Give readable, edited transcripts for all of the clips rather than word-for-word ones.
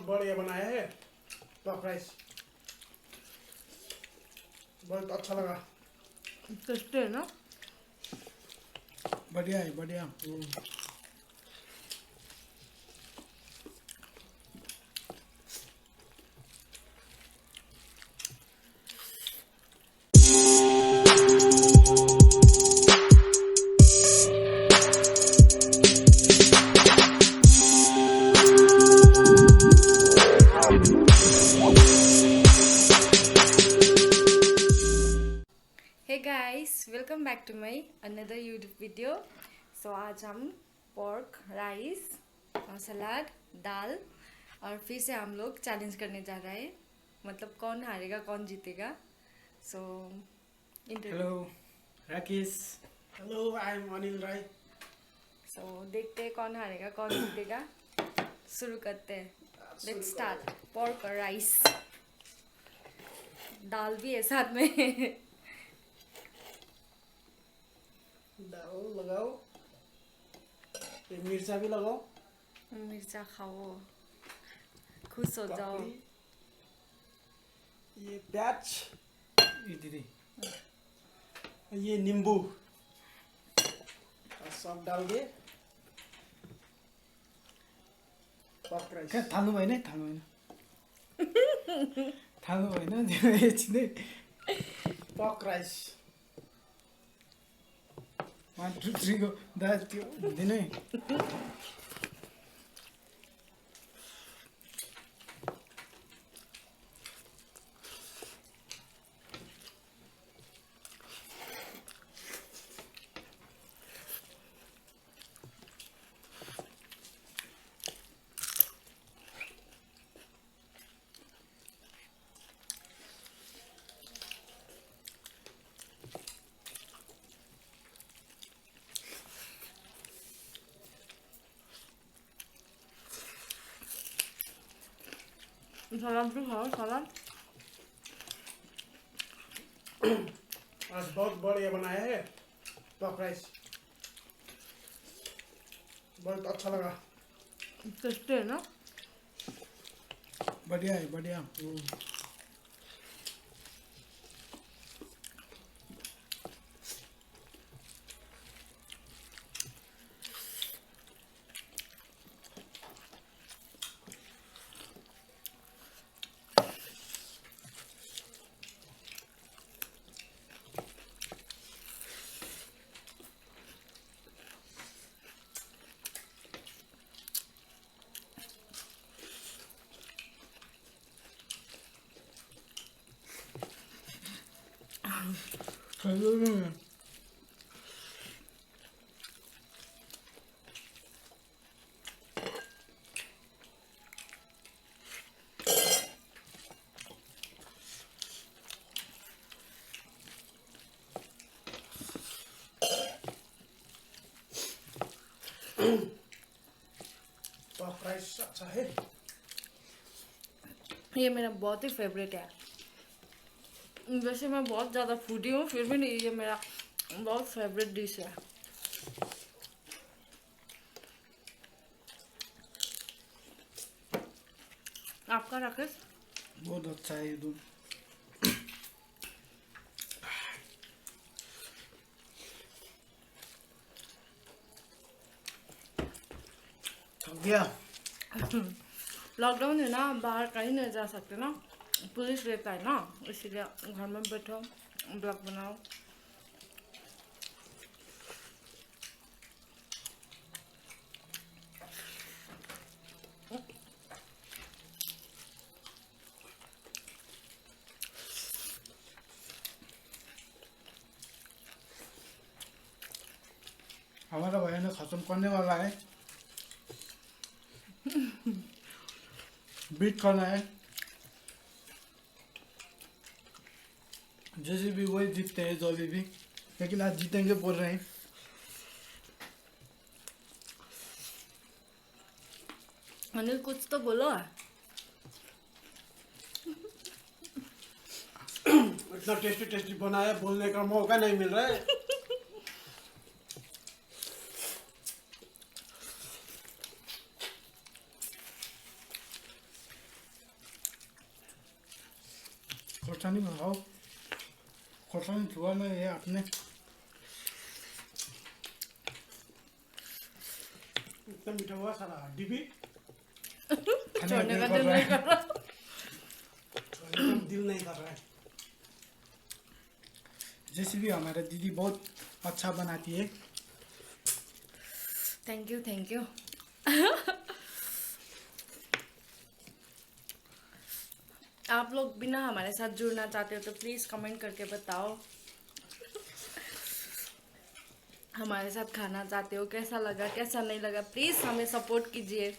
बढ़िया बनाया है टॉप राइस, बहुत अच्छा लगा। टेस्टी है ना? बढ़िया है, बढ़िया। Hey guys, welcome back to my another YouTube video. So आज हम पोर्क, राइस, सलाद, दाल और फिर से हम लोग चैलेंज करने जा रहे हैं। मतलब कौन हारेगा कौन जीतेगा। So hello Rakesh. Hello, I am Anil Rai. So देखते हैं कौन हारेगा कौन जीतेगा। शुरू करते हैं। Let's start. पोर्क और राइस, दाल भी है साथ में। दाल लगाओ, ये मिर्चा भी लगाओ। मिर्चा खाओ, खुश हो जाओ। ककड़ी, ये प्याज, ये दीदी, ये नींबू और सब डाल के टॉप राइस। क्या थाल्नु भएन थाल्नु भएन एकछिनै टॉप राइस। 1 2 3 को दाल त्यो हुँदैन है। सलाद भी खाओ, सलाद। आज बहुत बढ़िया बनाया है टॉप राइस, बहुत अच्छा लगा। टेस्टी है ना? बढ़िया है, बढ़िया। हेलो टॉप राइस अच्छा है। ये मेरा बहुत ही फेवरेट है। वैसे मैं बहुत ज़्यादा फूडी हूँ, फिर भी नहीं, ये मेरा बहुत फेवरेट डिश है। आपका राकेश? बहुत अच्छा है एकदम। थक गया। लॉकडाउन है ना, बाहर कहीं नहीं जा सकते ना, पुलिस रहता है ना, इसीलिए घर में बैठो, ब्लॉग बनाओ। हमारा भैया खत्म करने वाला है। बीट करना है, जैसे भी वही जीतते हैं जो भी, लेकिन आज जीतेंगे बोल रहे हैं। अनिल कुछ तो बोलो। इतना टेस्टी टेस्टी बनाया, बोलने का मौका नहीं मिल रहा है। खोर्सानी खाओ, खोर्सानी छुआ में ये आपने इतना मीठा हुआ सारा हड्डी भी छोड़ने का दिल नहीं कर रहा। एकदम दिल नहीं कर रहा है। जैसे भी हमारा दीदी बहुत अच्छा बनाती है। Thank you, thank you. आप लोग भी ना हमारे साथ जुड़ना चाहते हो तो प्लीज़ कमेंट करके बताओ। हमारे साथ खाना चाहते हो, कैसा लगा कैसा नहीं लगा, प्लीज़ हमें सपोर्ट कीजिए।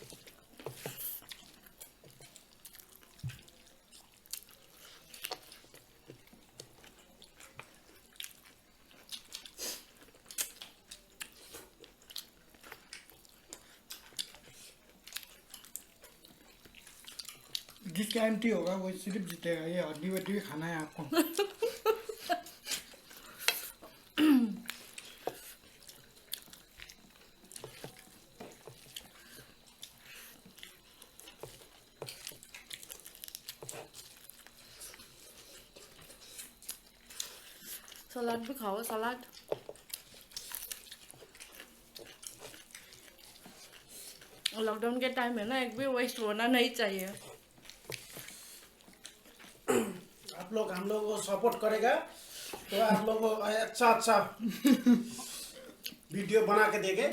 जिसका एम्प्टी होगा वो सिर्फ जीतेगा। ये हड्डी वड्डी भी खाना है आपको। सलाद भी खाओ, सलाद। लॉकडाउन के टाइम में ना एक भी वेस्ट होना नहीं चाहिए। आप लोग हम लोग को सपोर्ट करेगा तो आप लोग को अच्छा अच्छा वीडियो बना के देंगे।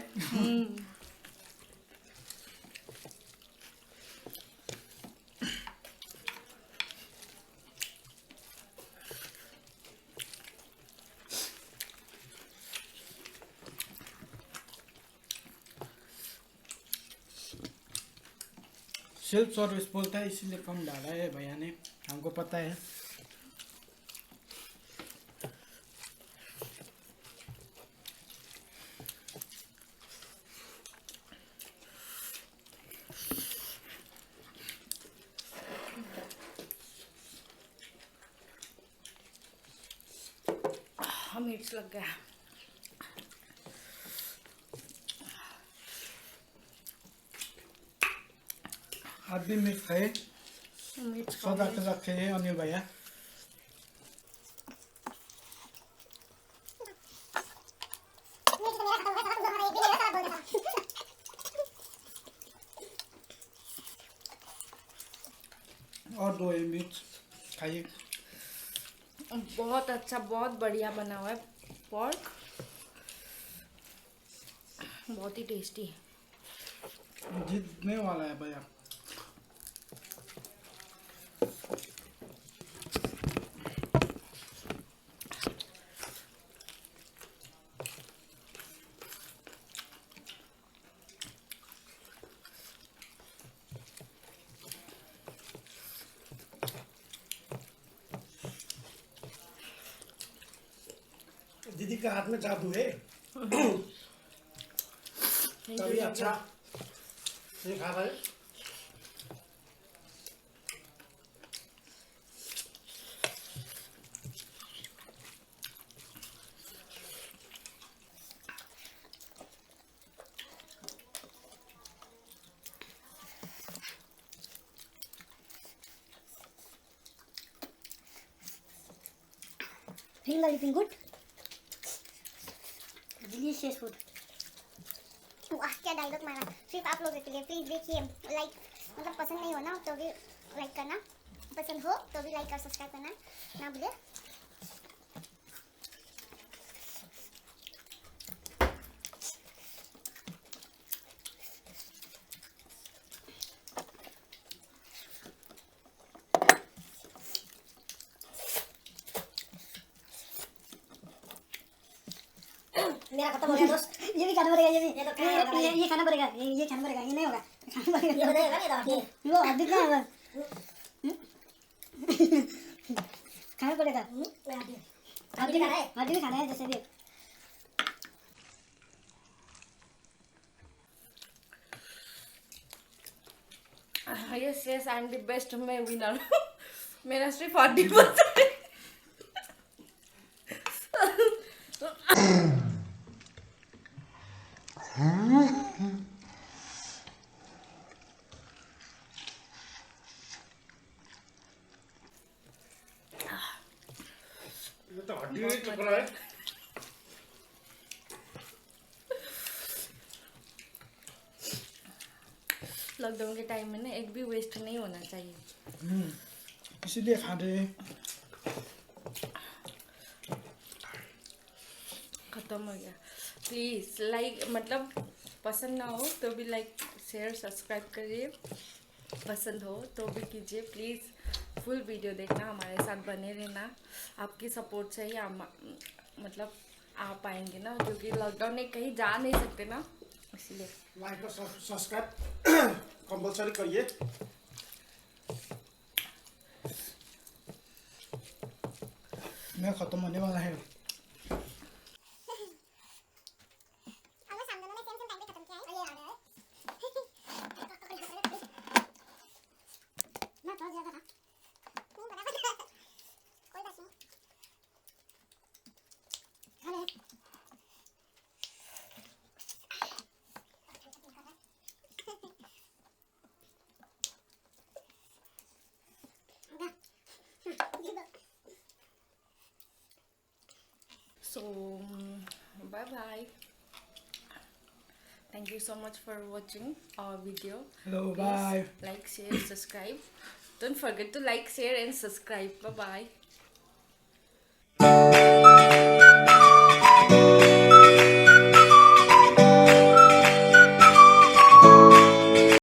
सेल्फ सर्विस बोलता है इसीलिए कम डाला है भैया ने, हमको पता है। मिर्च लग गया। आप भी मिर्च खाए, मिर्च सदा के रखे हैं अनिल भैया। और 2 मिर्च खाइए। बहुत अच्छा, बहुत बढ़िया बना हुआ है पोर्क, बहुत ही टेस्टी। जीतने वाला है भैया। दीदी के हाथ में जादू है। कभी अच्छा ये खा रहे। Feel anything good? Delicious food. वाह क्या डायलॉग मारा, सिर्फ आप लोगों के लिए। प्लीज देखिए, लाइक मतलब पसंद नहीं हो ना तो भी लाइक करना, पसंद हो तो भी लाइक और सब्सक्राइब करना ना भूलिए। मेरा खत्म हो गया दोस्त। ये भी खाना पड़ेगा, ये भी ये खाना पड़ेगा, ये खाना पड़ेगा, ये नहीं होगा, खाना पड़ेगा। ये बताएगा नहीं तो वो अधिक ना होगा, खाना पड़ेगा। हड्डी भी खाना है जैसे भी। Yes yes, I am the best, मैं विनर। मेरा सिर्फ 40%। तो हड्डी नहीं चुक रहा है। लॉकडाउन के टाइम में ना एक भी वेस्ट नहीं होना चाहिए, इसीलिए खा रहे हैं। खत्म हो गया। प्लीज़ लाइक मतलब पसंद ना हो तो भी लाइक शेयर सब्सक्राइब करिए, पसंद हो तो भी कीजिए प्लीज़। फुल वीडियो देखना, हमारे साथ बने रहना। आपकी सपोर्ट से ही हम मतलब आ पाएंगे ना, क्योंकि लॉकडाउन में कहीं जा नहीं सकते ना, इसलिए। लाइक और सब्सक्राइब कंपलसरी करिए। मैं खत्म होने वाला है। ऑलमोस्ट हम दोनों ने सेम टाइम पे खत्म किया है। ये आ रहा है ना, बहुत ज्यादा था नहीं बराबर। कोई बात नहीं, खा ले। So bye bye. Thank you so much for watching our video. Hello, Please bye. like, share, subscribe. Don't forget to like, share and subscribe. Bye bye.